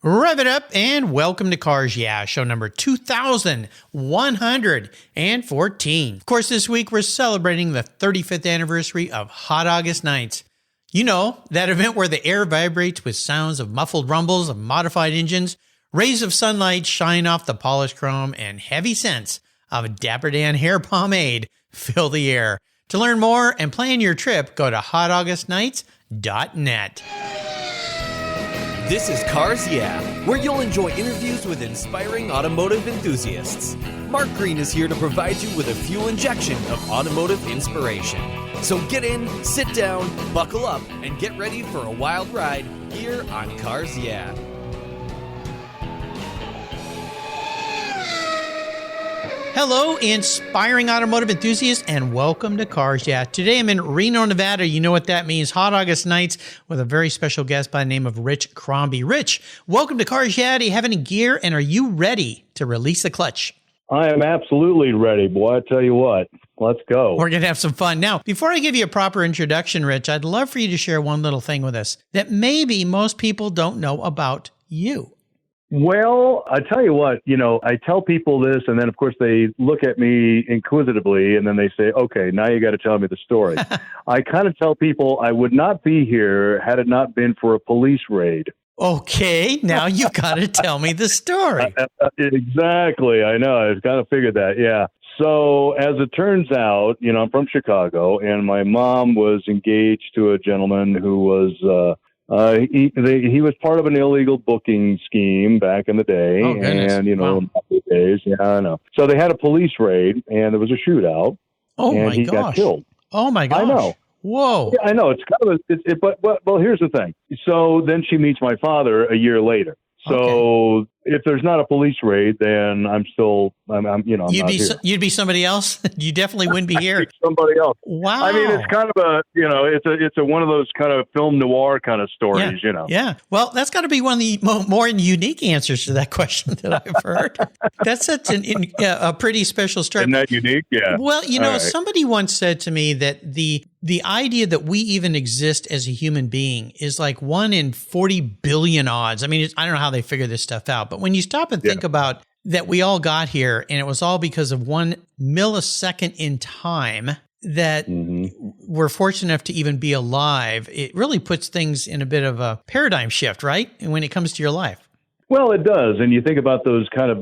Rev it up and welcome to Cars Yeah, show number 2114. Of course, this week we're celebrating the 35th anniversary of Hot August Nights. You know, that event where the air vibrates with sounds of muffled rumbles of modified engines, rays of sunlight shine off the polished chrome, and heavy scents of Dapper Dan hair pomade fill the air. To learn more and plan your trip, go to hotaugustnights.net. This is Cars Yeah, where you'll enjoy interviews with inspiring automotive enthusiasts. Mark Green is here to provide you with a fuel injection of automotive inspiration. So get in, sit down, buckle up, and get ready for a wild ride here on Cars Yeah. Hello, inspiring automotive enthusiasts, and welcome to Cars Yeah. Today I'm in Reno, Nevada. You know what that means. Hot August Nights with a very special guest by the name of Rich Crombie. Rich, welcome to Cars Yeah. Do you have any gear, and are you ready to release the clutch? I am absolutely ready, boy. I tell you what, let's go. We're going to have some fun. Now, before I give you a proper introduction, Rich, I'd love for you to share one little thing with us that maybe most people don't know about you. Well, I tell you what, I tell people this, and then, of course, they look at me inquisitively, and then they say, okay, now you got to tell me the story. I kind of tell people I would not be here had it not been for a police raid. Okay, now you got to tell me the story. Exactly. I know. I kind of figured that. Yeah. So as it turns out, I'm from Chicago, and my mom was engaged to a gentleman who was he was part of an illegal booking scheme back in the day. Oh, goodness. And, wow. days. Yeah, I know. So they had a police raid, and there was a shootout. Oh, and my he gosh. got killed. Oh, my gosh. I know. Whoa. Yeah, I know. It's kind of but here's the thing. So then she meets my father a year later. So if there's not a police raid, then I'm not here. You'd be somebody else. You definitely wouldn't be here. Somebody else. Wow. I mean, it's kind of it's a one of those kind of film noir kind of stories, Yeah. Well, that's got to be one of the more unique answers to that question that I've heard. That's such a pretty special story. Isn't that unique? Yeah. Well, right. Somebody once said to me that the idea that we even exist as a human being is like 1 in 40 billion odds. I mean, I don't know how they figure this stuff out, but when you stop and think about that we all got here and it was all because of 1 millisecond in time that we're fortunate enough to even be alive, it really puts things in a bit of a paradigm shift, right? And when it comes to your life. Well, it does. And you think about those kind of,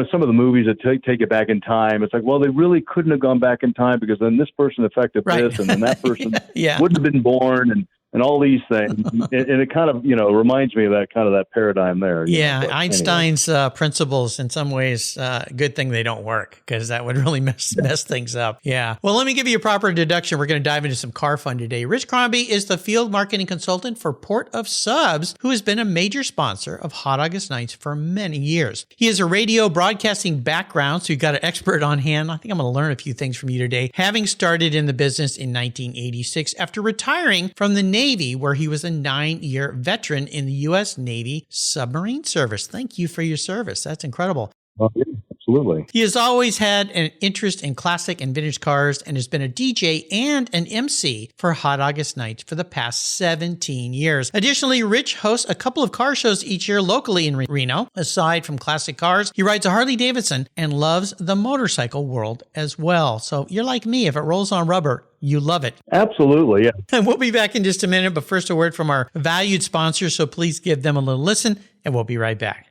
some of the movies that take it back in time. It's like, well, they really couldn't have gone back in time because then this person affected this and then that person wouldn't have been born and all these things. and it kind of, reminds me of that paradigm there. Einstein's principles, in some ways, good thing they don't work because that would really mess things up. Yeah. Well, let me give you a proper introduction. We're going to dive into some car fun today. Rich Crombie is the field marketing consultant for Port of Subs, who has been a major sponsor of Hot August Nights for many years. He has a radio broadcasting background, so you've got an expert on hand. I think I'm going to learn a few things from you today. Having started in the business in 1986 after retiring from the Navy, where he was a 9-year veteran in the U.S. Navy submarine service. Thank you for your service. That's incredible. Well, yeah, absolutely. He has always had an interest in classic and vintage cars and has been a DJ and an MC for Hot August Nights for the past 17 years. Additionally, Rich hosts a couple of car shows each year locally in Reno. Aside from classic cars, he rides a Harley Davidson and loves the motorcycle world as well. So you're like me. If it rolls on rubber, you love it. Absolutely, yeah. And we'll be back in just a minute, but first a word from our valued sponsors, so please give them a little listen, and we'll be right back.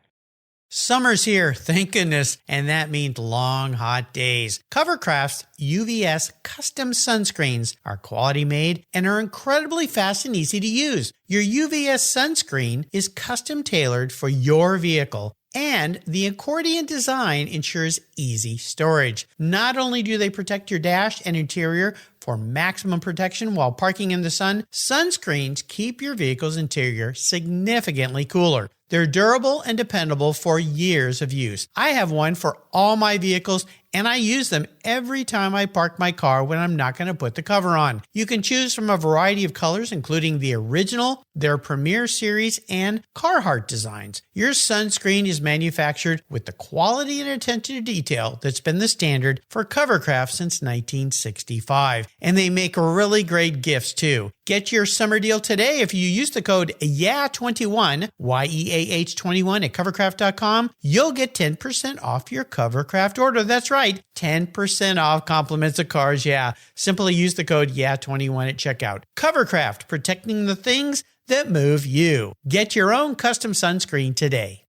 Summer's here, thank goodness, and that means long, hot days. Covercraft's UVS custom sunscreens are quality made and are incredibly fast and easy to use. Your UVS sunscreen is custom tailored for your vehicle, and the accordion design ensures easy storage. Not only do they protect your dash and interior for maximum protection while parking in the sun, sunscreens keep your vehicle's interior significantly cooler. They're durable and dependable for years of use. I have one for all my vehicles, and I use them every time I park my car when I'm not going to put the cover on. You can choose from a variety of colors, including the original, their Premier Series, and Carhartt designs. Your sunscreen is manufactured with the quality and attention to detail that's been the standard for Covercraft since 1965. And they make really great gifts, too. Get your summer deal today. If you use the code YEAH21, YEAH21 at covercraft.com, you'll get 10% off your Covercraft order. That's right, 10% off compliments of cars. Yeah, simply use the code YEAH21 at checkout. Covercraft, protecting the things that move you. Get your own custom sunscreen today.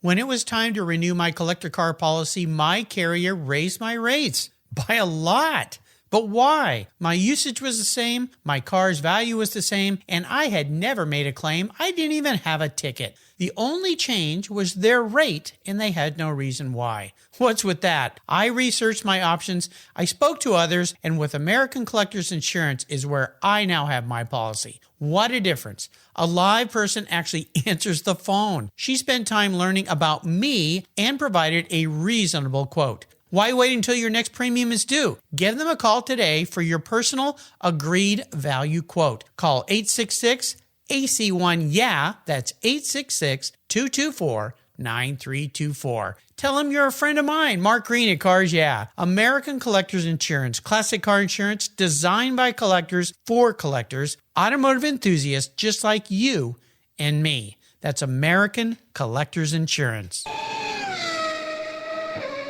When it was time to renew my collector car policy, my carrier raised my rates by a lot. But why? My usage was the same, my car's value was the same, and I had never made a claim. I didn't even have a ticket. The only change was their rate, and they had no reason why. What's with that? I researched my options, I spoke to others, and with American Collectors Insurance is where I now have my policy. What a difference. A live person actually answers the phone. She spent time learning about me and provided a reasonable quote. Why wait until your next premium is due? Give them a call today for your personal agreed value quote. Call 866-AC1-YEAH. That's 866-224-9324. Tell them you're a friend of mine, Mark Green at Cars Yeah. American Collectors Insurance, classic car insurance designed by collectors for collectors, automotive enthusiasts just like you and me. That's American Collectors Insurance.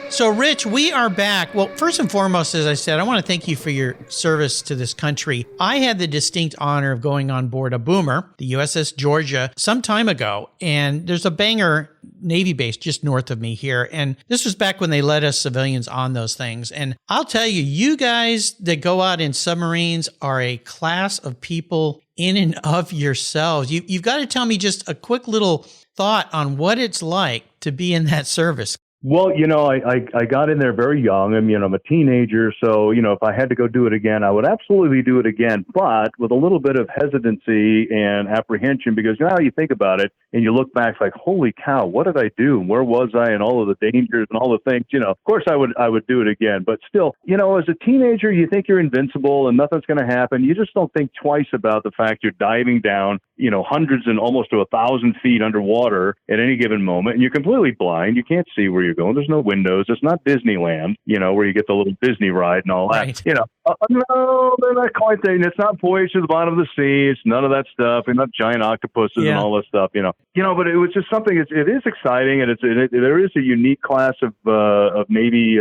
So, Rich, we are back. Well, first and foremost, as I said, I want to thank you for your service to this country. I had the distinct honor of going on board a boomer, the USS Georgia, some time ago. And there's a Bangor Navy base just north of me here. And this was back when they let us civilians on those things. And I'll tell you, you guys that go out in submarines are a class of people in and of yourselves. You've got to tell me just a quick little thought on what it's like to be in that service. Well, I got in there very young. I'm a teenager. So, if I had to go do it again, I would absolutely do it again, but with a little bit of hesitancy and apprehension because now you think about it and you look back like, holy cow, what did I do? Where was I? And all of the dangers and all the things, of course I would do it again. But still, as a teenager, you think you're invincible and nothing's going to happen. You just don't think twice about the fact you're diving down, hundreds and almost to 1,000 feet underwater at any given moment. And you're completely blind. You can't see where you're going. There's no windows. It's not Disneyland, where you get the little Disney ride and all that. Right. No, they're not quite there. It's not Voyage to the Bottom of the Sea. It's none of that stuff. And not giant octopuses and all this stuff, But it was just something. It is exciting, and there is a unique class of Navy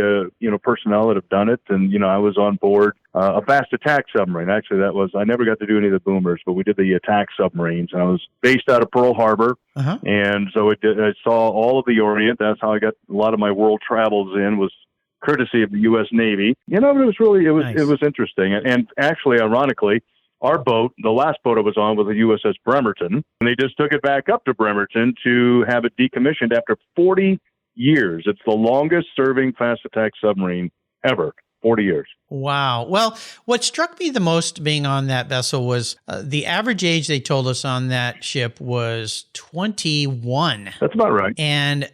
personnel that have done it. And I was on board a fast attack submarine. Actually, I never got to do any of the boomers, but we did the attack submarines. And I was based out of Pearl Harbor, and so I saw all of the Orient. That's how I got a lot of my world travels in, was courtesy of the U.S. Navy. It was nice. It was interesting. And actually, ironically, our boat, the last boat I was on, was the USS Bremerton, and they just took it back up to Bremerton to have it decommissioned after 40 years. It's the longest serving fast attack submarine ever. 40 years. Wow. Well, what struck me the most being on that vessel was the average age they told us on that ship was 21. That's about right. And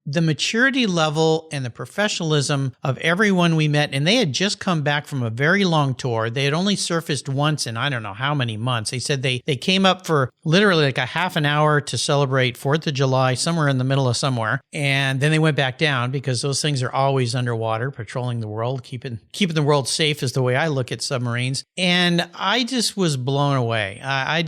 the maturity level and the professionalism of everyone we met, and they had just come back from a very long tour. They had only surfaced once in I don't know how many months. They said they came up for literally like a half an hour to celebrate 4th of July, somewhere in the middle of somewhere. And then they went back down because those things are always underwater, patrolling the world, keeping the world safe is the way I look at submarines. And I just was blown away. I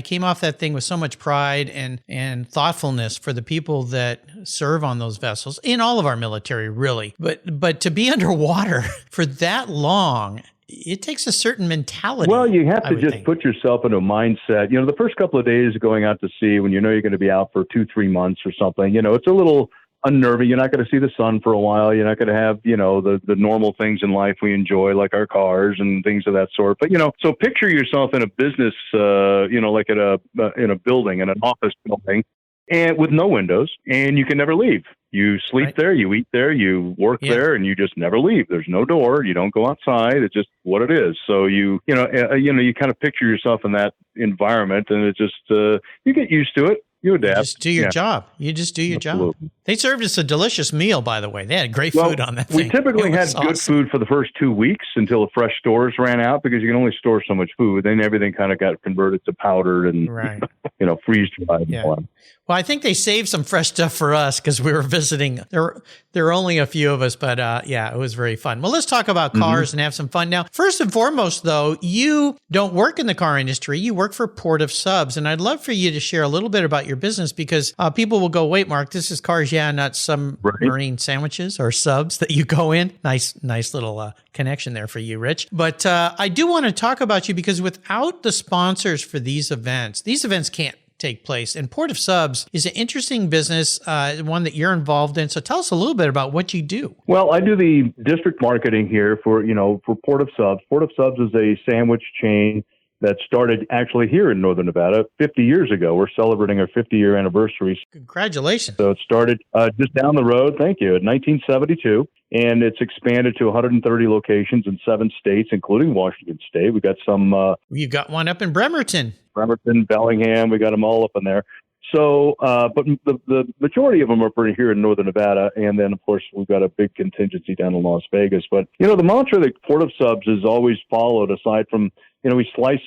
came off that thing with so much pride and thoughtfulness for the people that serve on those vessels in all of our military, really. But to be underwater for that long, it takes a certain mentality. Well, you have to just put yourself into a mindset. The first couple of days of going out to sea, when you're going to be out for 2-3 months or something, it's a little unnerving. You're not going to see the sun for a while. You're not going to have, the normal things in life we enjoy, like our cars and things of that sort. But, so picture yourself in a business, like in a building, in an office building, and with no windows, and you can never leave. You sleep there, you eat there, you work there, and you just never leave. There's no door. You don't go outside. It's just what it is. So you kind of picture yourself in that environment, and it just you get used to it. You adapt. You just do your job. You just do your job. They served us a delicious meal, by the way. They had great food on that thing. We typically had good food for the first 2 weeks until the fresh stores ran out, because you can only store so much food. Then everything kind of got converted to powdered and, freeze dried. Yeah. Well, I think they saved some fresh stuff for us because we were visiting. There were only a few of us, but it was very fun. Well, let's talk about cars and have some fun now. First and foremost, though, you don't work in the car industry. You work for Port of Subs, and I'd love for you to share a little bit about your business, because people will go, wait, Mark, this is cars, not submarine sandwiches or subs that you go in. Nice little connection there for you, Rich. But I do want to talk about you, because without the sponsors for these events can't take place. And Port of Subs is an interesting business, one that you're involved in. So tell us a little bit about what you do. Well, I do the district marketing here for Port of Subs. Port of Subs is a sandwich chain that started actually here in Northern Nevada 50 years ago. We're celebrating our 50-year anniversary. Congratulations. So it started just down the road, thank you, in 1972, and it's expanded to 130 locations in 7 states, including Washington State. We got some... You've got one up in Bremerton, Bellingham, we got them all up in there. So, but the majority of them are pretty here in Northern Nevada. And then, of course, we've got a big contingency down in Las Vegas. But, the mantra that Port of Subs has always followed, aside from, we slice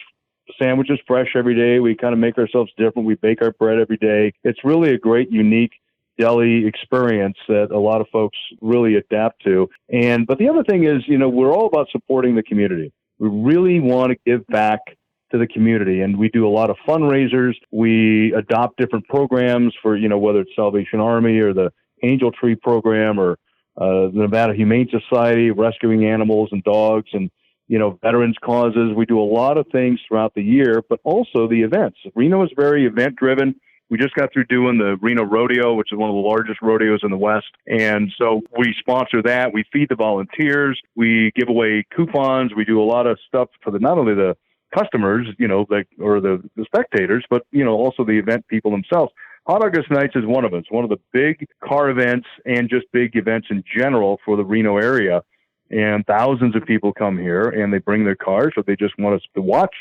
sandwiches fresh every day. We kind of make ourselves different. We bake our bread every day. It's really a great, unique deli experience that a lot of folks really adapt to. But the other thing is, we're all about supporting the community. We really want to give back to the community, and we do a lot of fundraisers. We adopt different programs for, whether it's Salvation Army or the Angel Tree program or the Nevada Humane Society, rescuing animals and dogs, and veterans causes. We do a lot of things throughout the year, but also the events. Reno is very event driven. We just got through doing the Reno Rodeo, which is one of the largest rodeos in the West. And so we sponsor that. We feed the volunteers. We give away coupons. We do a lot of stuff for not only the customers, or the spectators, but, also the event people themselves. Hot August Nights is one of them. It's one of the big car events and just big events in general for the Reno area. And thousands of people come here and they bring their cars, or they just want us to watch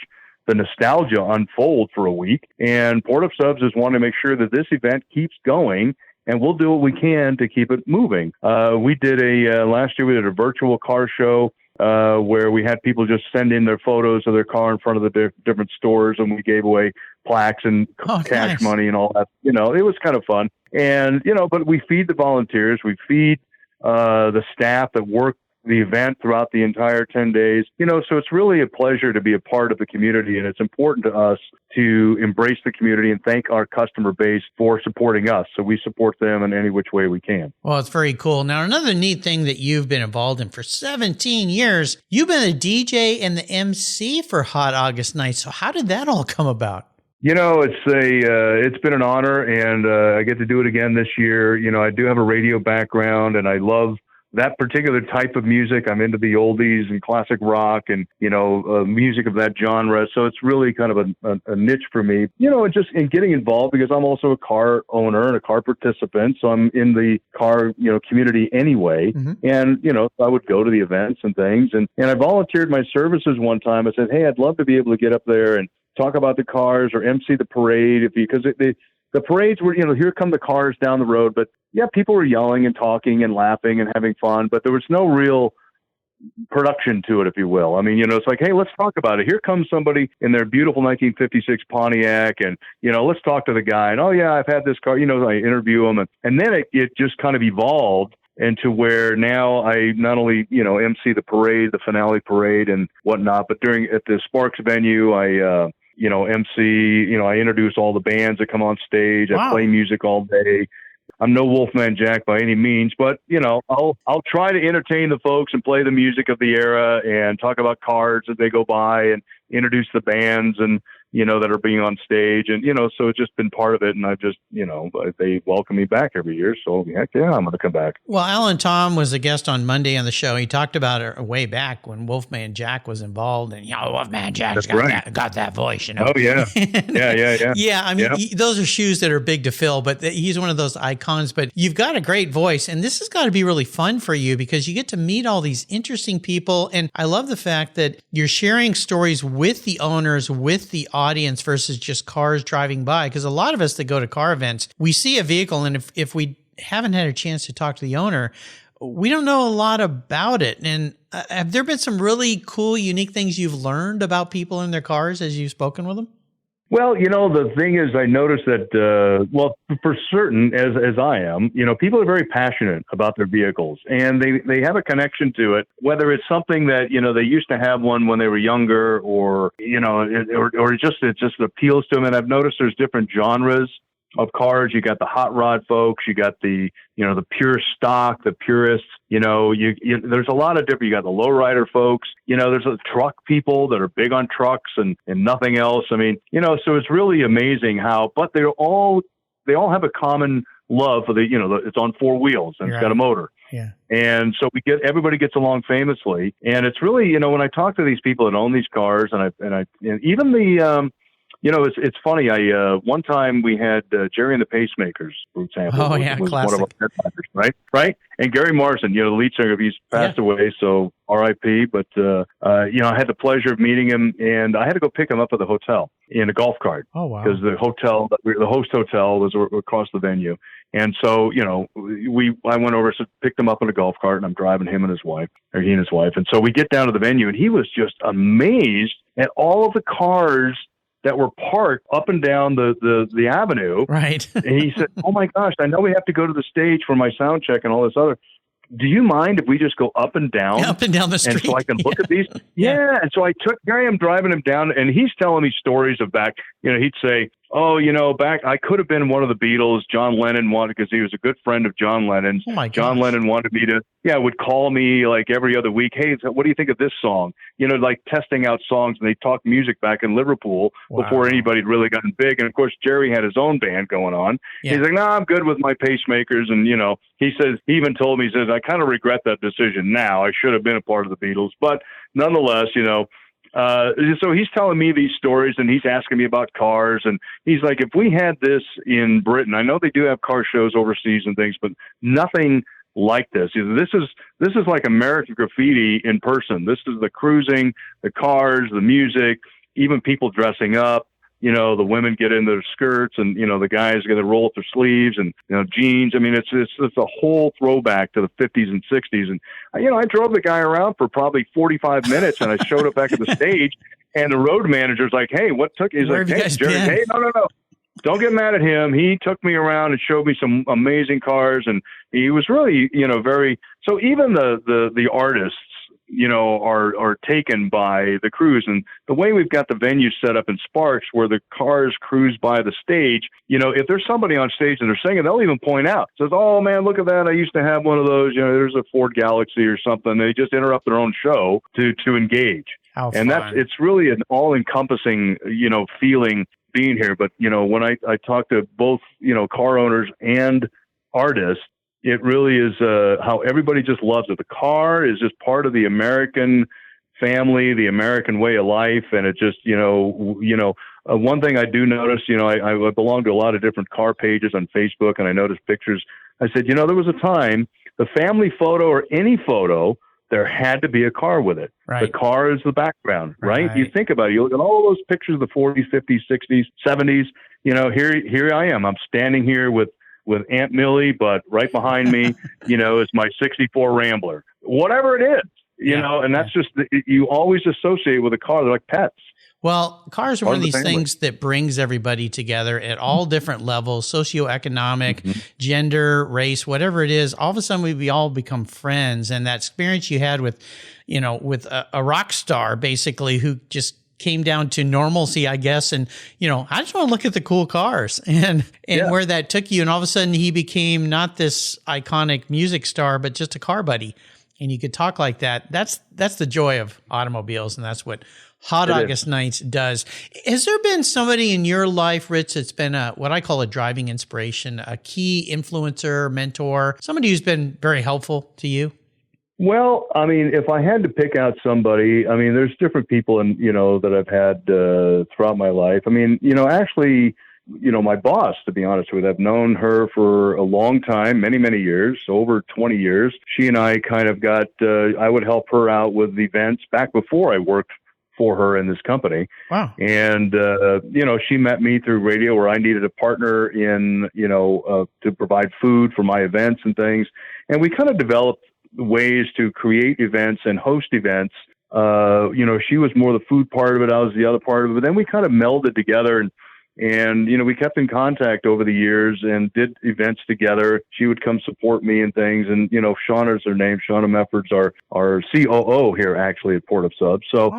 the nostalgia unfold for a week. And Port of Subs is wanting to make sure that this event keeps going, and we'll do what we can to keep it moving. We did last year we did a virtual car show where we had people just send in their photos of their car in front of the different stores, and we gave away plaques and cash money and all that. It was kind of fun. And, but we feed the volunteers, we feed the staff that work the event throughout the entire 10 days. So it's really a pleasure to be a part of the community, and it's important to us to embrace the community and thank our customer base for supporting us. So we support them in any which way we can. Well, it's very cool. Now, another neat thing that you've been involved in for 17 years, you've been a DJ and the MC for Hot August Nights. So how did that all come about? It's been an honor, and I get to do it again this year. I do have a radio background, and I love that particular type of music. I'm into the oldies and classic rock and, music of that genre. So it's really kind of a niche for me, just in getting involved, because I'm also a car owner and a car participant. So I'm in the car, community anyway. Mm-hmm. And, I would go to the events and things. And I volunteered my services one time. I said, hey, I'd love to be able to get up there and talk about the cars or MC the parade, because the parades were, here come the cars down the road. But yeah, people were yelling and talking and laughing and having fun, but there was no real production to it, if you will. I mean, it's like, hey, let's talk about it. Here comes somebody in their beautiful 1956 Pontiac, and, let's talk to the guy. And, oh, yeah, I've had this car, I interview him. And then it just kind of evolved into where now I not only, MC the parade, the finale parade and whatnot, but at the Sparks venue, I MC, I introduce all the bands that come on stage. Wow. I play music all day. I'm no Wolfman Jack by any means, but, I'll try to entertain the folks and play the music of the era and talk about cars as they go by and introduce the bands and, that are being on stage. And, so it's just been part of it. And I've just, they welcome me back every year. So heck yeah, I'm going to come back. Well, Alan Tom was a guest on Monday on the show. He talked about it way back when Wolfman Jack was involved, and, Wolfman Jack's got that voice, Oh yeah. Yeah. Yeah. I mean, those are shoes that are big to fill, but he's one of those icons. But you've got a great voice, and this has got to be really fun for you because you get to meet all these interesting people. And I love the fact that you're sharing stories with the owners, with the audience versus just cars driving by. Because a lot of us that go to car events, we see a vehicle, and if we haven't had a chance to talk to the owner, we don't know a lot about it. And have there been some really cool, unique things you've learned about people in their cars as you've spoken with them? Well, the thing is, I noticed that, for certain, as I am, people are very passionate about their vehicles, and they have a connection to it, whether it's something that, they used to have one when they were younger, or, it just appeals to them. And I've noticed there's different genres of cars. You got the hot rod folks, you got the pure stock, the purists, there's a lot of different, you got the lowrider folks, there's the truck people that are big on trucks and nothing else. I mean, so it's really amazing but they all have a common love for it's on four wheels and It's got a motor. Yeah. And so everybody gets along famously. And it's really, when I talk to these people that own these cars and even the, it's funny. One time we had Jerry and the Pacemakers, for example. Oh, yeah, was classic. One of our headliners, right? And Gary Morrison, the lead singer, he's passed away, so R.I.P. But, I had the pleasure of meeting him, and I had to go pick him up at the hotel in a golf cart. Oh, wow. Because the host hotel was across the venue. And so, I went over, picked him up in a golf cart, and I'm driving he and his wife. And so we get down to the venue, and he was just amazed at all of the cars that were parked up and down the avenue. Right. And he said, "Oh my gosh, I know we have to go to the stage for my sound check and all this other. Do you mind if we just go up and down? Up and down the street. And so I can look at these?" Yeah. And so I took Gary, I'm driving him down, and he's telling me stories of back, he'd say, "Oh, back, I could have been one of the Beatles. John Lennon wanted, because he was a good friend of John Lennon's. Oh my gosh. John Lennon wanted me to, would call me like every other week. Hey, what do you think of this song? Like testing out songs, and they talked music back in Liverpool before anybody had really gotten big. And of course, Jerry had his own band going on. Yeah. He's like, "No, I'm good with my Pacemakers." And, he says, he even told me, he says, "I kind of regret that decision now. I should have been a part of the Beatles." But nonetheless, so he's telling me these stories, and he's asking me about cars, and he's like, if we had this in Britain, I know they do have car shows overseas and things, but nothing like this. This is like American Graffiti in person. This is the cruising, the cars, the music, even people dressing up. The women get in their skirts, and the guys get to roll up their sleeves, and jeans. I mean, it's a whole throwback to the 50s and 60s. And I drove the guy around for probably 45 minutes, and I showed up back at the stage, and the road manager's like, "Hey, what took?" He's like, "Hey, Jerry, hey, no, don't get mad at him. He took me around and showed me some amazing cars, and he was really, very." So even the artists, are taken by the cruise. And the way we've got the venue set up in Sparks, where the cars cruise by the stage, if there's somebody on stage and they're singing, they'll even point out, says, "Oh man, look at that. I used to have one of those, there's a Ford Galaxy or something." They just interrupt their own show to engage. How and fun. It's really an all encompassing, feeling being here. But, when I talk to both, car owners and artists, it really is how everybody just loves it. The car is just part of the American family, the American way of life, and it just, one thing I do notice, I belong to a lot of different car pages on Facebook, and I noticed pictures. I said, there was a time, the family photo or any photo, there had to be a car with it. Right. The car is the background, right? You think about it. You look at all those pictures of the 40s, 50s, 60s, 70s. Here I am. I'm standing here with Aunt Millie, but right behind me, is my 64 Rambler, whatever it is, and that's just, you always associate with a car. They're like pets. Well, cars are one of these things that brings everybody together at all different levels, socioeconomic, gender, race, whatever it is. All of a sudden, we all become friends. And that experience you had with a rock star, basically, who just came down to normalcy, I guess. And, I just want to look at the cool cars and where that took you. And all of a sudden he became not this iconic music star, but just a car buddy. And you could talk like that. That's the joy of automobiles. And that's what Hot August Nights does. Has there been somebody in your life, Rich, that's been what I call a driving inspiration, a key influencer, mentor, somebody who's been very helpful to you? Well, I mean, if I had to pick out somebody, I mean, there's different people that I've had throughout my life. I mean, actually, my boss, to be honest with you, I've known her for a long time, many, many years, over 20 years. She and I kind of got, I would help her out with events back before I worked for her in this company. Wow. And, she met me through radio where I needed a partner in, to provide food for my events and things. And we kind of developed ways to create events and host events. She was more the food part of it. I was the other part of it. But then we kind of melded together and we kept in contact over the years and did events together. She would come support me and things. And, Shauna's her name. Shauna Meffords, our COO here actually at Port of Subs. So,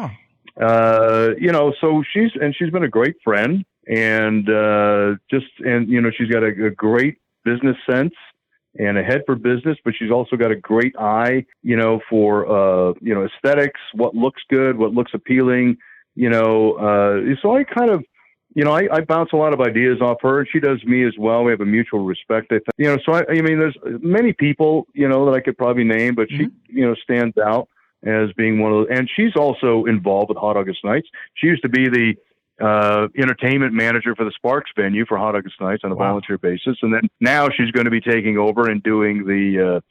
so she's been a great friend and, she's got a great business sense and a head for business, but she's also got a great eye, for, aesthetics, what looks good, what looks appealing, so I kind of, I bounce a lot of ideas off her, and she does me as well. We have a mutual respect, I think. So there's many people, that I could probably name, but she, stands out as being one of those. And she's also involved with Hot August Nights. She used to be the entertainment manager for the Sparks venue for Hot August Nights on a volunteer basis. And then now she's going to be taking over and doing the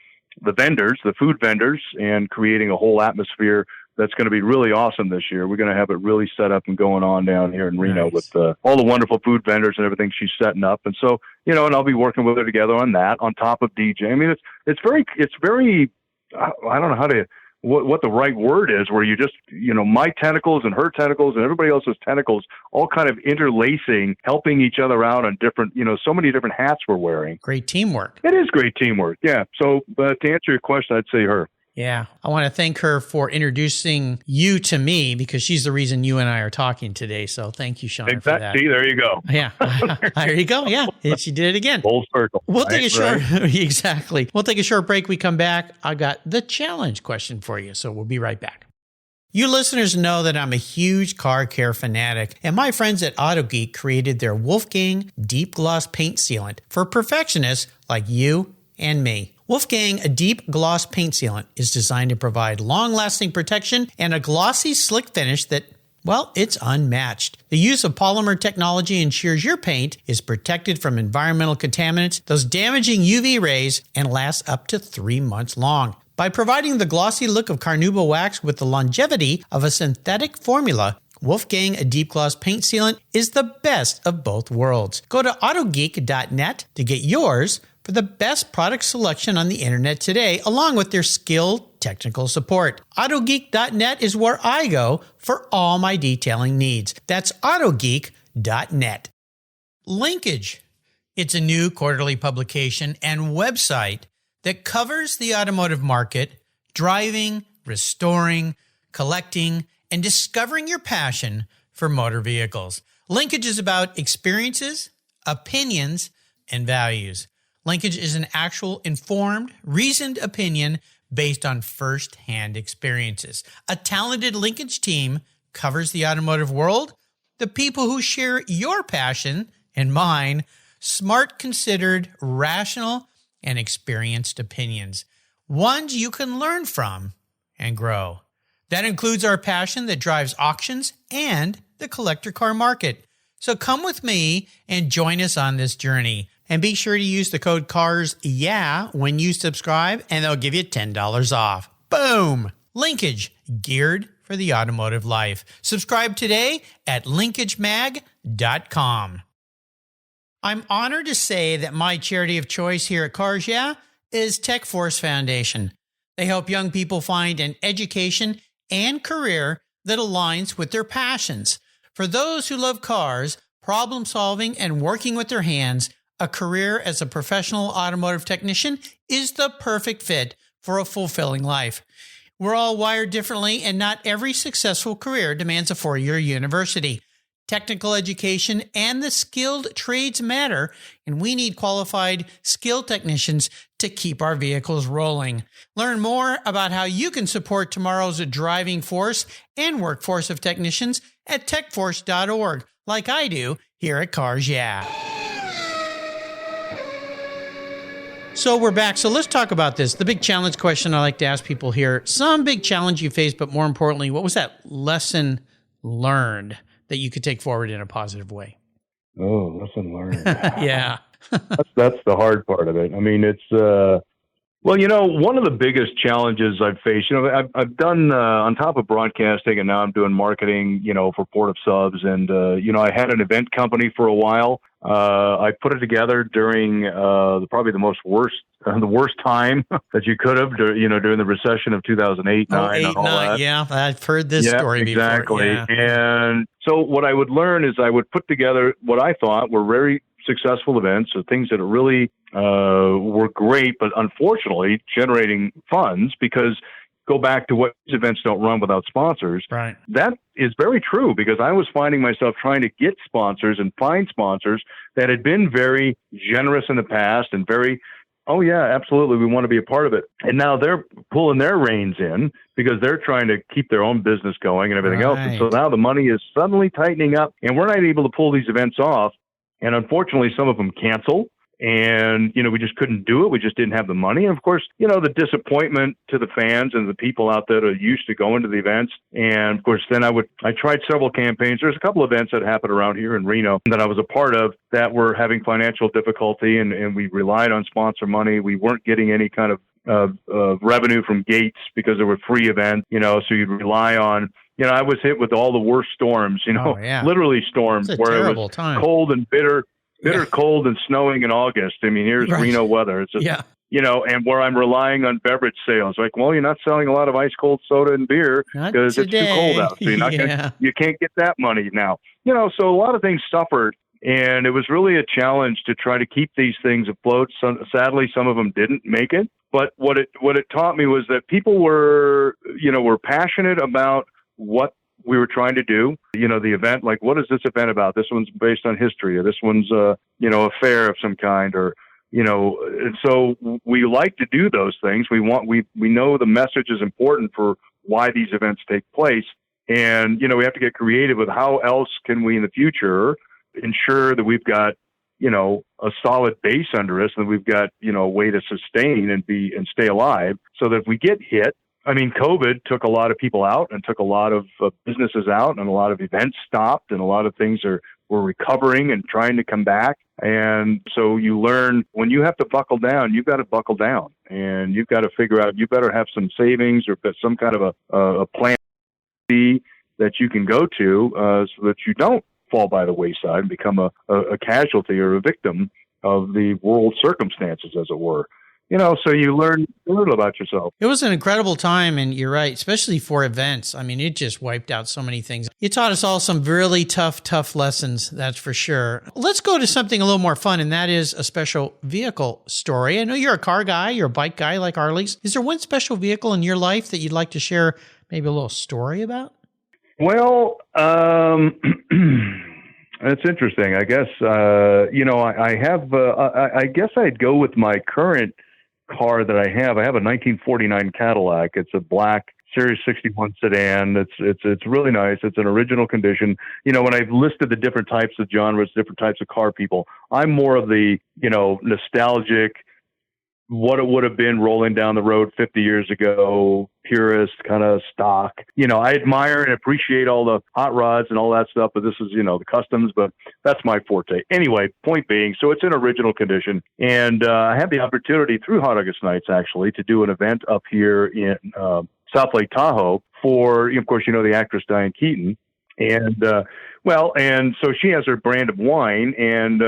vendors, the food vendors, and creating a whole atmosphere that's going to be really awesome this year. We're going to have it really set up and going on down here in Reno with all the wonderful food vendors and everything she's setting up. And so, and I'll be working with her together on that on top of DJ. I mean, it's very, I don't know what the right word is, where you just, my tentacles and her tentacles and everybody else's tentacles all kind of interlacing, helping each other out on different, so many different hats we're wearing. Great teamwork. It is great teamwork. Yeah. So, to answer your question, I'd say her. Yeah. I want to thank her for introducing you to me, because she's the reason you and I are talking today. So thank you, Shauna, for that. See, there you go. Yeah. There you go. Yeah. She did it again. Full circle. We'll take a short, exactly. We'll take a short break. We come back. I got the challenge question for you. So we'll be right back. You listeners know that I'm a huge car care fanatic, and my friends at AutoGeek created their Wolfgang Deep Gloss Paint Sealant for perfectionists like you and me. Wolfgang, a deep gloss paint sealant, is designed to provide long-lasting protection and a glossy, slick finish that, well, it's unmatched. The use of polymer technology ensures your paint is protected from environmental contaminants, those damaging UV rays, and lasts up to 3 months long. By providing the glossy look of carnauba wax with the longevity of a synthetic formula, Wolfgang, a deep gloss paint sealant, is the best of both worlds. Go to autogeek.net to get yours for the best product selection on the internet today, along with their skilled technical support. Autogeek.net is where I go for all my detailing needs. That's autogeek.net. Linkage. It's a new quarterly publication and website that covers the automotive market, driving, restoring, collecting, and discovering your passion for motor vehicles. Linkage is about experiences, opinions, and values. Linkage is an actual informed, reasoned opinion based on first-hand experiences. A talented linkage team covers the automotive world, the people who share your passion and mine, smart, considered, rational, and experienced opinions, ones you can learn from and grow. That includes our passion that drives auctions and the collector car market. So come with me and join us on this journey. And be sure to use the code CARSYEAH when you subscribe, and they'll give you $10 off. Boom! Linkage, geared for the automotive life. Subscribe today at linkagemag.com. I'm honored to say that my charity of choice here at Cars Yeah is Tech Force Foundation. They help young people find an education and career that aligns with their passions. For those who love cars, problem solving, and working with their hands, a career as a professional automotive technician is the perfect fit for a fulfilling life. We're all wired differently, and not every successful career demands a 4-year university. Technical education and the skilled trades matter, and we need qualified, skilled technicians to keep our vehicles rolling. Learn more about how you can support tomorrow's driving force and workforce of technicians at techforce.org, like I do here at Cars Yeah. So we're back. So let's talk about this. The big challenge question I like to ask people here. Some big challenge you faced, but more importantly, what was that lesson learned that you could take forward in a positive way? Oh, lesson learned. Yeah. That's the hard part of it. I mean, it's, Well, one of the biggest challenges I've faced, I've done on top of broadcasting, and now I'm doing marketing, for Port of Subs, and I had an event company for a while. I put it together during probably the worst time that you could have, during the recession of 2008, 9, and all that. Yeah, I've heard this story exactly. before. Yeah. And so what I would learn is I would put together what I thought were very successful events, or things that really were great, but unfortunately generating funds, because go back to what these events don't run without sponsors. Right. That is very true, because I was finding myself trying to get sponsors and find sponsors that had been very generous in the past and very, oh yeah, absolutely, we want to be a part of it. And now they're pulling their reins in because they're trying to keep their own business going and everything else. And so now the money is suddenly tightening up, and we're not able to pull these events off. And unfortunately, some of them cancel, and, we just couldn't do it. We just didn't have the money. And of course, the disappointment to the fans and the people out there that are used to going to the events. And of course, then I tried several campaigns. There's a couple of events that happened around here in Reno that I was a part of that were having financial difficulty, and we relied on sponsor money. We weren't getting any kind of revenue from gates because there were free events, so you'd rely on, I was hit with all the worst storms, literally storms where it was cold and bitter cold and snowing in August. I mean, here's Reno weather. It's just, and where I'm relying on beverage sales. Like, well, you're not selling a lot of ice cold soda and beer because it's too cold out. So you can't get that money now. So a lot of things suffered. And it was really a challenge to try to keep these things afloat. Sadly, some of them didn't make it. But what it taught me was that people were passionate about what we were trying to do. The event, like, what is this event about? This one's based on history, or this one's, a fair of some kind, or, and so we like to do those things. We know the message is important for why these events take place. And, we have to get creative with how else can we in the future ensure that we've got, a solid base under us, and we've got, a way to sustain and stay alive, so that if we get hit, I mean, COVID took a lot of people out and took a lot of businesses out, and a lot of events stopped, and a lot of things were recovering and trying to come back. And so you learn, when you have to buckle down, you've got to buckle down, and you've got to figure out, you better have some savings or some kind of a plan B that you can go to, so that you don't fall by the wayside and become a casualty or a victim of the world circumstances, as it were. So you learn a little about yourself. It was an incredible time, and you're right, especially for events. I mean, it just wiped out so many things. You taught us all some really tough lessons, that's for sure. Let's go to something a little more fun, and that is a special vehicle story. I know you're a car guy, you're a bike guy like Harley's. Is there one special vehicle in your life that you'd like to share maybe a little story about? Well, it's interesting. I guess, I have, I guess I'd go with my current car that I have. I have a 1949 Cadillac. It's a black Series 61 sedan. It's really nice. It's in original condition. When I've listed the different types of genres, different types of car people, I'm more of the, nostalgic, what it would have been rolling down the road 50 years ago, purist kind of stock. I admire and appreciate all the hot rods and all that stuff, but this is, the customs, but that's my forte. Anyway, point being, so it's in original condition. And I had the opportunity through Hot August Nights, actually, to do an event up here in South Lake Tahoe for, of course, the actress Diane Keaton. And, and so she has her brand of wine, and,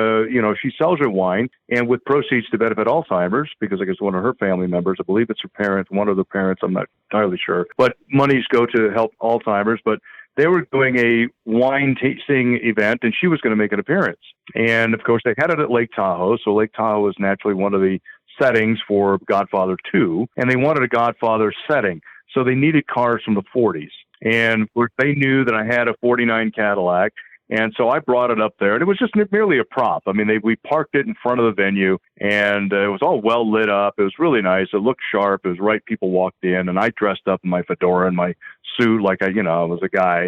she sells her wine, and with proceeds to benefit Alzheimer's, because I guess one of her family members, I believe it's her parent, one of the parents, I'm not entirely sure, but monies go to help Alzheimer's. But they were doing a wine tasting event, and she was going to make an appearance. And of course, they had it at Lake Tahoe. So Lake Tahoe is naturally one of the settings for Godfather 2, and they wanted a Godfather setting. So they needed cars from the 40s. And of course, they knew that I had a 49 Cadillac. And so I brought it up there, and it was just merely a prop. I mean, we parked it in front of the venue, and it was all well lit up. It was really nice. It looked sharp. It was right. People walked in, and I dressed up in my fedora and my suit like I was a guy,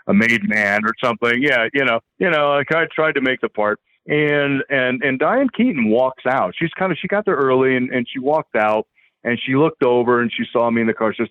a made man or something. Yeah, I tried to make the part. And Diane Keaton walks out. She got there early, and she walked out, and she looked over, and she saw me in the car. She says,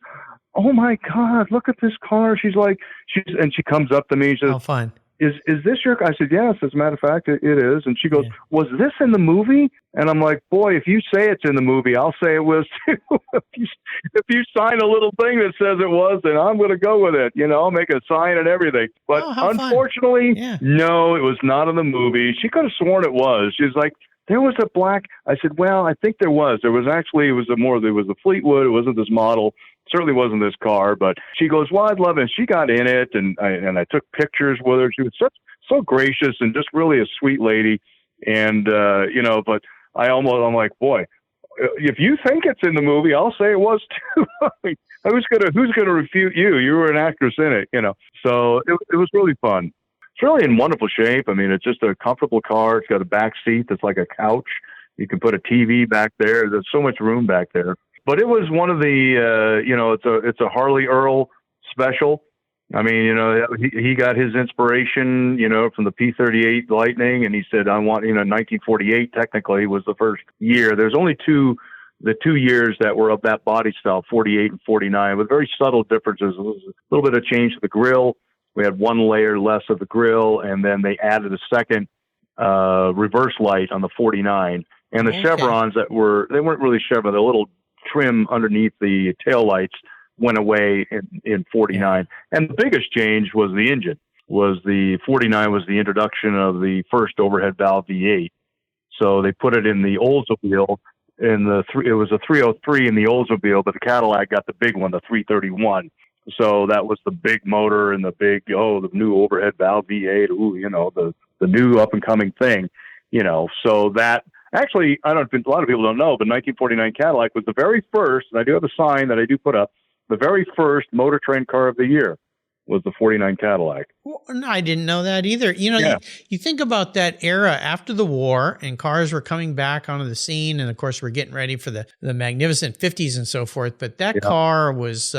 "Oh my God, look at this car." And she comes up to me. She says, "Oh, fine. is this your car? I said, yes, as a matter of fact, it is. And she goes, was this in the movie? And I'm like, boy, if you say it's in the movie, I'll say it was too. if you sign a little thing that says it was, then I'm going to go with it. I'll make a sign and everything. But unfortunately, no, it was not in the movie. She could have sworn it was. She's like, there was a black. I said, well, I think there was. There was actually, there was a Fleetwood. It wasn't this model. Certainly wasn't this car. But she goes, well, I'd love it. And she got in it, and I took pictures with her. She was so gracious and just really a sweet lady. And, but I'm like, boy, if you think it's in the movie, I'll say it was too. Who's gonna refute you? You were an actress in it, So it was really fun. It's really in wonderful shape. I mean, it's just a comfortable car. It's got a back seat that's like a couch. You can put a TV back there. There's so much room back there. But it was one of the, it's a Harley Earl special. I mean, he got his inspiration, from the P-38 Lightning, and he said, I want, 1948 technically was the first year. There's only the 2 years that were of that body style, 48 and 49, with very subtle differences. There was a little bit of change to the grill. We had one layer less of the grill, and then they added a second reverse light on the 49. And the chevrons they weren't really chevron, the little trim underneath the tail lights went away in 49. And the biggest change was the engine. The 49 was the introduction of the first overhead valve V8. So they put it in the Oldsmobile. It was a 303 in the Oldsmobile, but the Cadillac got the big one, the 331. So that was the big motor and the new overhead valve V8, the new up and coming thing, so that actually, a lot of people don't know, but 1949 Cadillac was the very first, and I do have a sign that I do put up, the very first Motor Trend car of the year was the 49 Cadillac. Well, no, I didn't know that either. You think about that era after the war, and cars were coming back onto the scene, and of course we're getting ready for the magnificent 50s and so forth, but that car was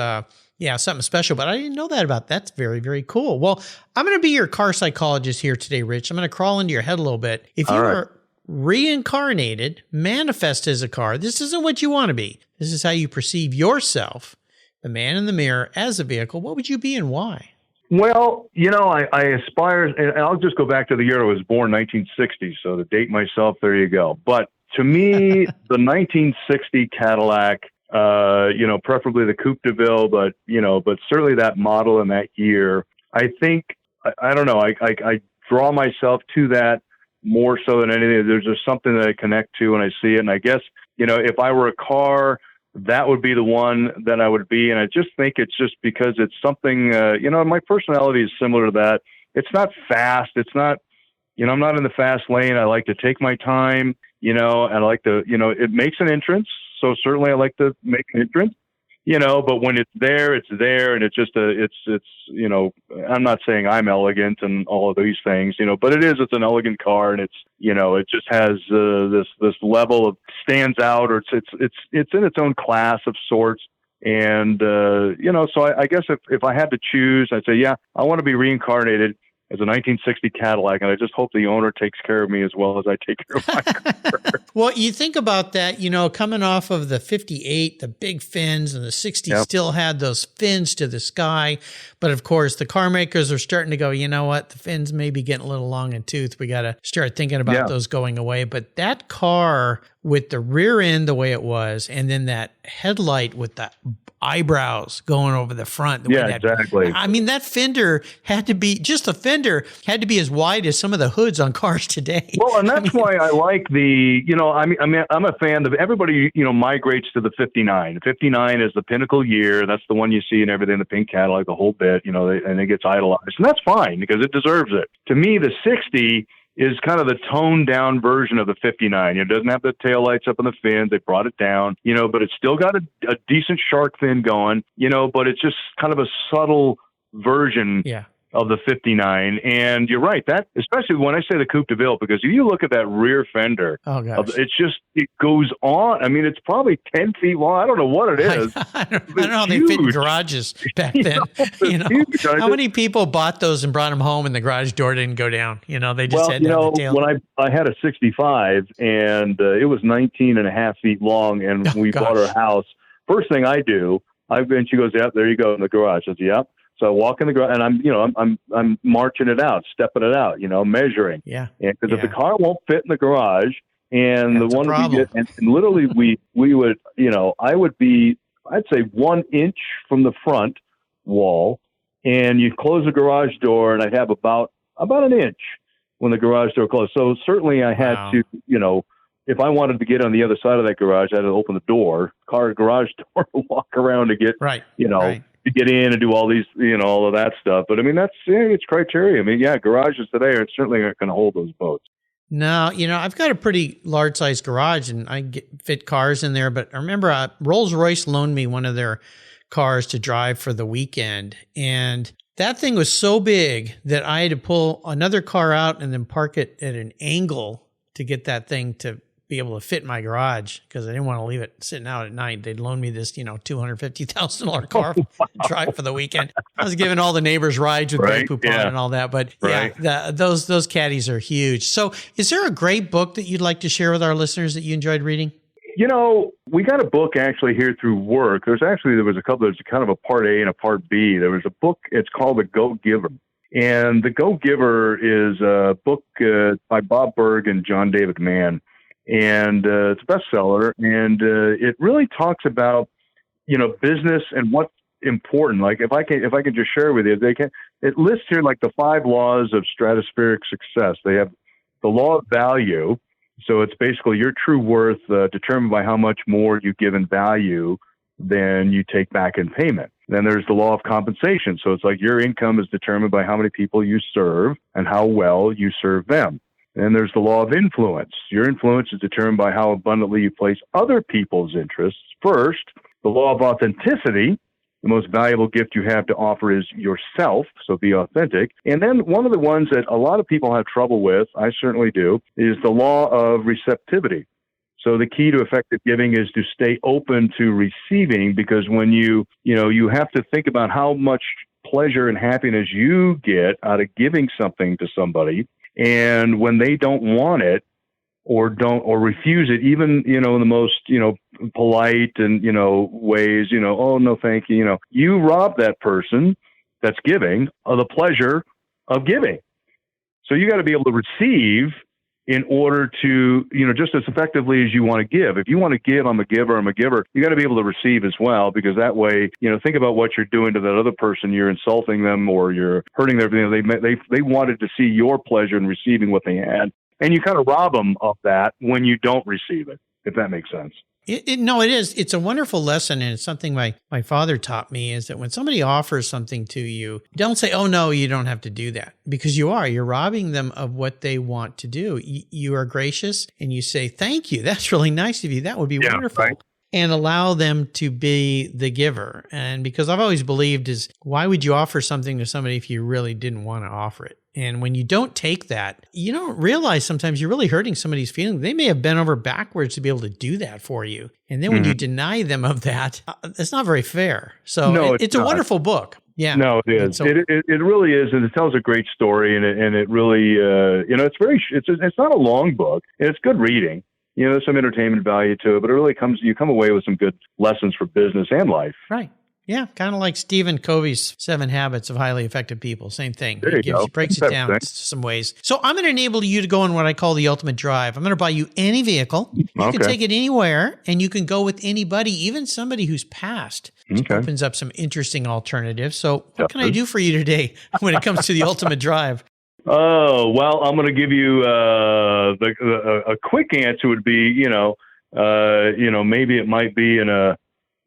something special, but I didn't know that about. That's very, very cool. Well, I'm going to be your car psychologist here today, Rich. I'm going to crawl into your head a little bit. If you were reincarnated, manifest as a car, this isn't what you want to be. This is how you perceive yourself, the man in the mirror, as a vehicle. What would you be and why? Well, I aspire, and I'll just go back to the year I was born, 1960. So to date myself, there you go. But to me, the 1960 Cadillac, preferably the Coupe de Ville, but certainly that model in that year, I think, I don't know, I draw myself to that more so than anything. There's just something that I connect to when I see it. And I guess, if I were a car, that would be the one that I would be. And I just think it's just because it's something, my personality is similar to that. It's not fast. It's not, I'm not in the fast lane. I like to take my time, and I like to, it makes an entrance. So certainly I like to make an entrance, but when it's there, and it's just I'm not saying I'm elegant and all of these things, but it's an elegant car, and it's, it just has this level of stands out, or it's in its own class of sorts. And, so I guess if I had to choose, I'd say, I want to be reincarnated as a 1960 Cadillac, and I just hope the owner takes care of me as well as I take care of my car. Well, you think about that, coming off of the 58, the big fins, and the 60 still had those fins to the sky. But of course, the car makers are starting to go, you know what, the fins may be getting a little long in tooth. We got to start thinking about those going away. But that car with the rear end the way it was, and then that headlight with the eyebrows going over the front. Exactly. I mean, that fender had to be, just the fender had to be as wide as some of the hoods on cars today. Well, and that's why I like the, I'm a fan of everybody, migrates to the 59. The 59 is the pinnacle year. That's the one you see in everything, the pink Cadillac, the whole bit, and it gets idolized. And that's fine because it deserves it. To me, the 60 is kind of the toned down version of the 59. It doesn't have the taillights up on the fins. They brought it down, but it's still got a decent shark fin going, but it's just kind of a subtle version of the 59. And you're right, that, especially when I say the Coupe de Ville, because if you look at that rear fender, it goes on. I mean, it's probably 10 feet long. I don't know what it is. I don't know how they fit in garages back then. How many people bought those and brought them home and the garage door didn't go down? They just had to have the tail. When I had a 65 and it was 19 and a half feet long, and we bought our house. First thing I do, and she goes, there you go in the garage. I said, So I walk in the garage, and I'm marching it out, stepping it out, measuring. Yeah. Because if the car won't fit in the garage, and that's the one we get, and literally we would, I would be, I'd say 1 inch from the front wall, and you close the garage door, and I'd have about an inch when the garage door closed. So certainly I had to, if I wanted to get on the other side of that garage, I had to open the garage door, walk around to get, to get in and do all these, all of that stuff. But I mean, it's criteria. I mean, garages today are certainly aren't going to hold those boats. No, I've got a pretty large size garage and I fit cars in there. But I remember Rolls-Royce loaned me one of their cars to drive for the weekend. And that thing was so big that I had to pull another car out and then park it at an angle to get that thing to be able to fit in my garage because I didn't want to leave it sitting out at night. They'd loan me this, $250,000 car to drive for the weekend. I was giving all the neighbors rides with bank coupon and all that. But those caddies are huge. So is there a great book that you'd like to share with our listeners that you enjoyed reading? We got a book actually here through work. There was a couple, there's kind of a part A and a part B. There was a book, it's called The Go-Giver. And The Go-Giver is a book by Bob Berg and John David Mann. And it's a bestseller, and it really talks about business and what's important. Like if I can just share with you, it lists here like the 5 laws of stratospheric success. They have the law of value, so it's basically your true worth determined by how much more you give in value than you take back in payment. Then there's the law of compensation, so it's like your income is determined by how many people you serve and how well you serve them. And there's the law of influence. Your influence is determined by how abundantly you place other people's interests first. The law of authenticity, the most valuable gift you have to offer is yourself, so be authentic. And then one of the ones that a lot of people have trouble with, I certainly do, is the law of receptivity. So the key to effective giving is to stay open to receiving, because when you have to think about how much pleasure and happiness you get out of giving something to somebody. And when they don't want it or refuse it, even, in the most, polite and, ways, oh, no, thank you, you rob that person that's giving of the pleasure of giving. So you got to be able to receive in order to, just as effectively as you want to give. If you want to give, I'm a giver, you got to be able to receive as well, because that way, think about what you're doing to that other person. You're insulting them or you're hurting them. They wanted to see your pleasure in receiving what they had. And you kind of rob them of that when you don't receive it, if that makes sense. No, it is. It's a wonderful lesson, and it's something my father taught me, is that when somebody offers something to you, don't say, oh, no, you don't have to do that, because you're robbing them of what they want to do. You are gracious, and you say, thank you. That's really nice of you. That would be wonderful. Right. And allow them to be the giver. And because I've always believed is, why would you offer something to somebody if you really didn't want to offer it? And when you don't take that, you don't realize sometimes you're really hurting somebody's feelings. They may have bent over backwards to be able to do that for you. And then when you deny them of that, it's not very fair. So no, it's a wonderful book. Yeah. No, it is. So, it really is. And it tells a great story. And it really, it's not a long book. And it's good reading. There's some entertainment value to it, but it really you come away with some good lessons for business and life. Right. Yeah. Kind of like Stephen Covey's 7 Habits of Highly Effective People. Same thing. There you go. Breaks it down some ways. So I'm going to enable you to go on what I call the ultimate drive. I'm going to buy you any vehicle. You can take it anywhere, and you can go with anybody, even somebody who's passed. Which opens up some interesting alternatives. So what can I do for you today when it comes to the ultimate drive? Oh, well, I'm going to give you a quick answer would be, maybe it might be in a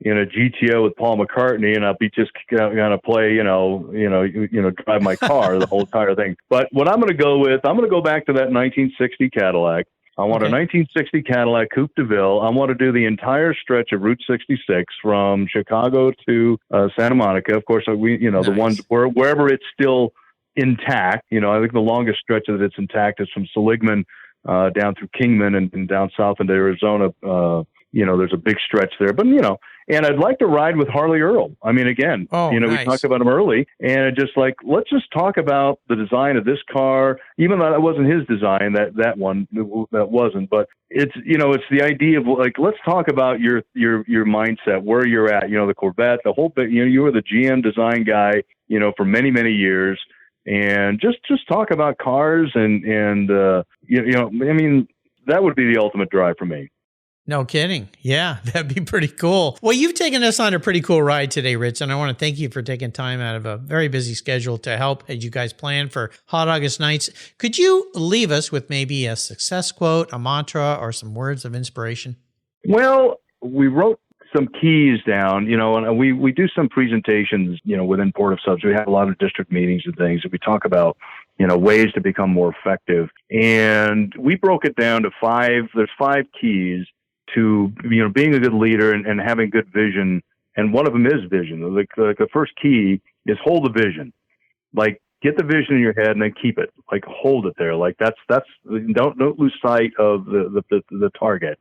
GTO with Paul McCartney, and I'll be just going to play, drive my car, the whole entire thing. But what I'm going to go back to that 1960 Cadillac. I want a 1960 Cadillac Coupe de Ville. I want to do the entire stretch of Route 66 from Chicago to Santa Monica. Of course, the ones wherever it's still intact. I think the longest stretch that it's intact is from Seligman down through Kingman and down south into Arizona. There's a big stretch there, but And I'd like to ride with Harley Earl. I mean, again, nice. We talked about him early, and just like, let's just talk about the design of this car, even though that wasn't his design, that wasn't, but it's the idea of like, let's talk about your mindset, where you're at, the Corvette, the whole bit, you were the GM design guy, for many, many years, and just talk about cars and I mean, that would be the ultimate drive for me. No kidding. Yeah, that'd be pretty cool. Well, you've taken us on a pretty cool ride today, Rich, and I want to thank you for taking time out of a very busy schedule to help as you guys plan for Hot August Nights. Could you leave us with maybe a success quote, a mantra, or some words of inspiration? Well, we wrote some keys down, and we do some presentations, within Port of Subs. We have a lot of district meetings and things, and we talk about, ways to become more effective. And we broke it down to 5. There's 5 keys to, being a good leader and having good vision. And one of them is vision. Like the first key is hold the vision. Like, get the vision in your head and then keep it. Like, hold it there. Like, that's don't lose sight of the target.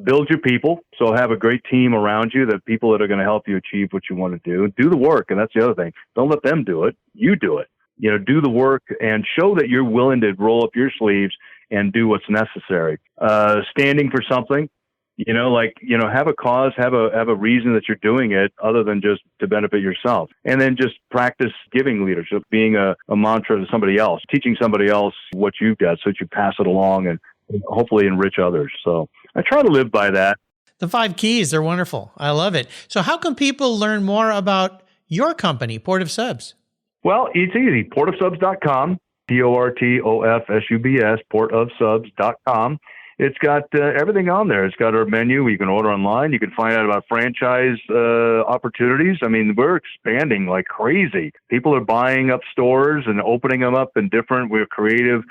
Build your people. So have a great team around you, that people that are going to help you achieve what you want to do. Do the work. And that's the other thing. Don't let them do it. You do it. Do the work and show that you're willing to roll up your sleeves and do what's necessary. Standing for something. Have a cause, have a reason that you're doing it other than just to benefit yourself. And then just practice giving leadership, being a mantra to somebody else, teaching somebody else what you've got so that you pass it along and hopefully enrich others. So I try to live by that. The 5 keys, they're wonderful. I love it. So how can people learn more about your company, Port of Subs? Well, it's easy. portofsubs.com, PORTOFSUBS, portofsubs.com. It's got everything on there. It's got our menu. You can order online. You can find out about franchise opportunities. I mean, we're expanding like crazy. People are buying up stores and opening them up in different, we're creative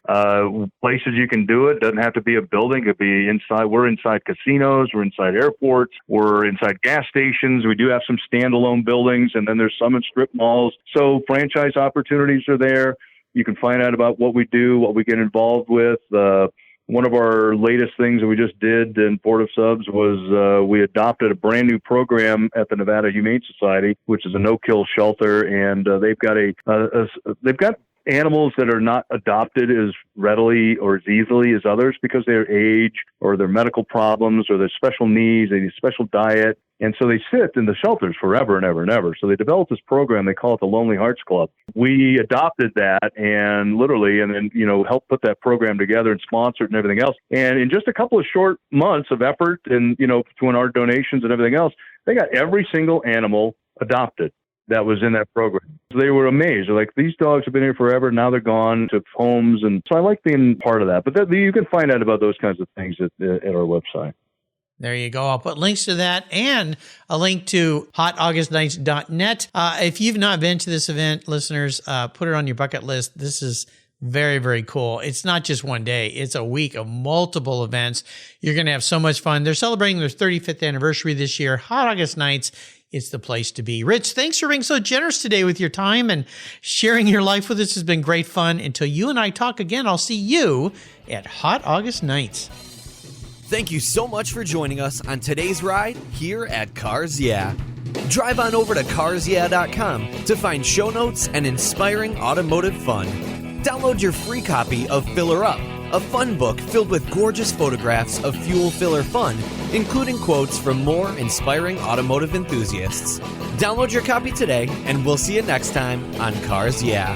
places you can do it. Doesn't have to be a building. It could be inside. We're inside casinos. We're inside airports. We're inside gas stations. We do have some standalone buildings, and then there's some in strip malls. So franchise opportunities are there. You can find out about what we do, what we get involved with. One of our latest things that we just did in Port of Subs was we adopted a brand new program at the Nevada Humane Society, which is a no-kill shelter, and they've got animals that are not adopted as readily or as easily as others because of their age or their medical problems or their special needs, they need a special diet. And so they sit in the shelters forever and ever and ever. So they developed this program. They call it the Lonely Hearts Club. We adopted that and literally, and then, helped put that program together and sponsor it and everything else. And in just a couple of short months of effort and, between our donations and everything else, they got every single animal adopted that was in that program. So they were amazed. They're like, these dogs have been here forever. Now they're gone to homes. And so I like being part of that. But you can find out about those kinds of things at our website. There you go. I'll put links to that and a link to hotaugustnights.net. If you've not been to this event, listeners, put it on your bucket list. This is very, very cool. It's not just one day. It's a week of multiple events. You're going to have so much fun. They're celebrating their 35th anniversary this year. Hot August Nights. It's the place to be. Rich, thanks for being so generous today with your time and sharing your life with us. Has been great fun. Until you and I talk again, I'll see you at Hot August Nights. Thank you so much for joining us on today's ride here at Cars Yeah. Drive on over to carsyeah.com to find show notes and inspiring automotive fun. Download your free copy of Filler Up, a fun book filled with gorgeous photographs of fuel filler fun, including quotes from more inspiring automotive enthusiasts. Download your copy today, and we'll see you next time on Cars Yeah.